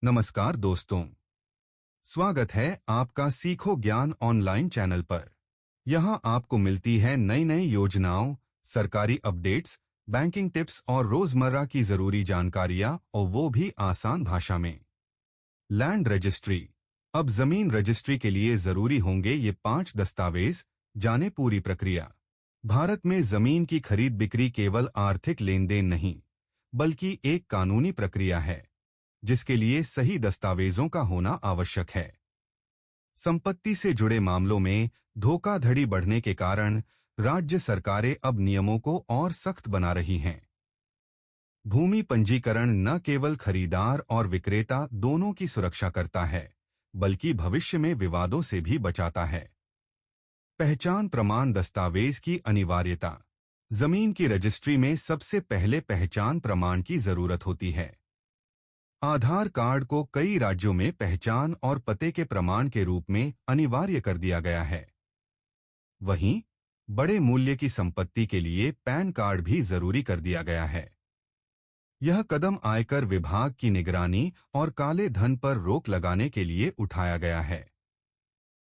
नमस्कार दोस्तों, स्वागत है आपका सीखो ज्ञान ऑनलाइन चैनल पर। यहां आपको मिलती है नई नई योजनाओं, सरकारी अपडेट्स, बैंकिंग टिप्स और रोजमर्रा की जरूरी जानकारियां, और वो भी आसान भाषा में। Land registry. अब जमीन रजिस्ट्री के लिए जरूरी होंगे ये 5 दस्तावेज। जाने पूरी प्रक्रिया। भारत में जमीन की खरीद बिक्री केवल आर्थिक लेन देन नहीं, बल्कि एक कानूनी प्रक्रिया है, जिसके लिए सही दस्तावेजों का होना आवश्यक है। संपत्ति से जुड़े मामलों में धोखाधड़ी बढ़ने के कारण राज्य सरकारें अब नियमों को और सख्त बना रही हैं। भूमि पंजीकरण न केवल खरीदार और विक्रेता दोनों की सुरक्षा करता है, बल्कि भविष्य में विवादों से भी बचाता है। पहचान प्रमाण दस्तावेज की अनिवार्यता। जमीन की रजिस्ट्री में सबसे पहले पहचान प्रमाण की जरूरत होती है। आधार कार्ड को कई राज्यों में पहचान और पते के प्रमाण के रूप में अनिवार्य कर दिया गया है। वहीं बड़े मूल्य की संपत्ति के लिए पैन कार्ड भी जरूरी कर दिया गया है। यह कदम आयकर विभाग की निगरानी और काले धन पर रोक लगाने के लिए उठाया गया है।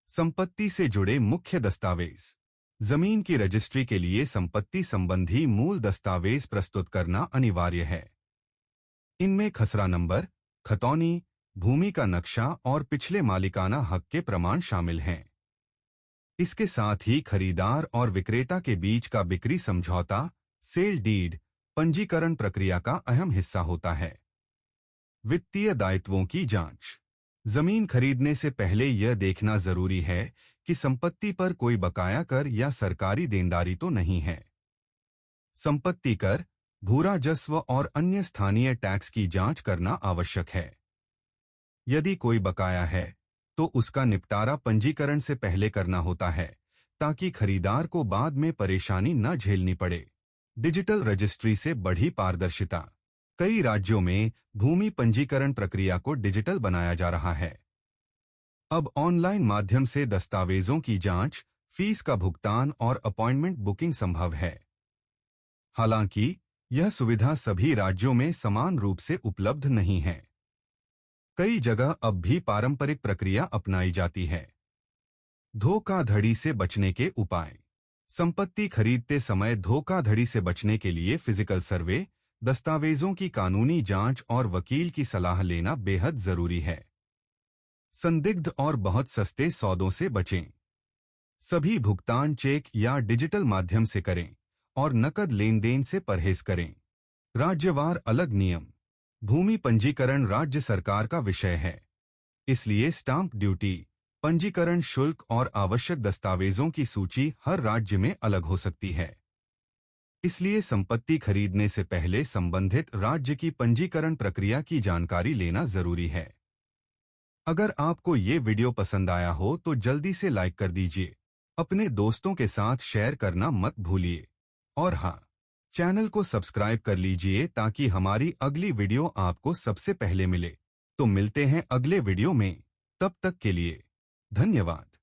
संपत्ति से जुड़े मुख्य दस्तावेज। जमीन की रजिस्ट्री के लिए संपत्ति संबंधी मूल दस्तावेज प्रस्तुत करना अनिवार्य है। इनमें खसरा नंबर, खतौनी, भूमि का नक्शा और पिछले मालिकाना हक के प्रमाण शामिल हैं। इसके साथ ही खरीदार और विक्रेता के बीच का बिक्री समझौता, सेल डीड, पंजीकरण प्रक्रिया का अहम हिस्सा होता है। वित्तीय दायित्वों की जांच। जमीन खरीदने से पहले यह देखना जरूरी है कि संपत्ति पर कोई बकाया कर या सरकारी देनदारी तो नहीं है। संपत्ति कर, भू राजस्व और अन्य स्थानीय टैक्स की जांच करना आवश्यक है। यदि कोई बकाया है, तो उसका निपटारा पंजीकरण से पहले करना होता है, ताकि खरीदार को बाद में परेशानी न झेलनी पड़े। डिजिटल रजिस्ट्री से बढ़ी पारदर्शिता। कई राज्यों में भूमि पंजीकरण प्रक्रिया को डिजिटल बनाया जा रहा है। अब ऑनलाइन माध्यम से दस्तावेजों की जांच, फीस का भुगतान और अपॉइंटमेंट बुकिंग संभव है। हालांकि यह सुविधा सभी राज्यों में समान रूप से उपलब्ध नहीं है। कई जगह अब भी पारंपरिक प्रक्रिया अपनाई जाती है। धोखाधड़ी से बचने के उपाय। संपत्ति खरीदते समय धोखाधड़ी से बचने के लिए फिजिकल सर्वे, दस्तावेजों की कानूनी जांच और वकील की सलाह लेना बेहद जरूरी है। संदिग्ध और बहुत सस्ते सौदों से बचें। सभी भुगतान चेक या डिजिटल माध्यम से करें और नकद लेन देन से परहेज करें। राज्यवार अलग नियम। भूमि पंजीकरण राज्य सरकार का विषय है, इसलिए स्टाम्प ड्यूटी, पंजीकरण शुल्क और आवश्यक दस्तावेजों की सूची हर राज्य में अलग हो सकती है। इसलिए संपत्ति खरीदने से पहले संबंधित राज्य की पंजीकरण प्रक्रिया की जानकारी लेना जरूरी है। अगर आपको ये वीडियो पसंद आया हो तो जल्दी से लाइक कर दीजिए। अपने दोस्तों के साथ शेयर करना मत भूलिए। और हाँ, चैनल को सब्सक्राइब कर लीजिए ताकि हमारी अगली वीडियो आपको सबसे पहले मिले। तो मिलते हैं अगले वीडियो में। तब तक के लिए धन्यवाद।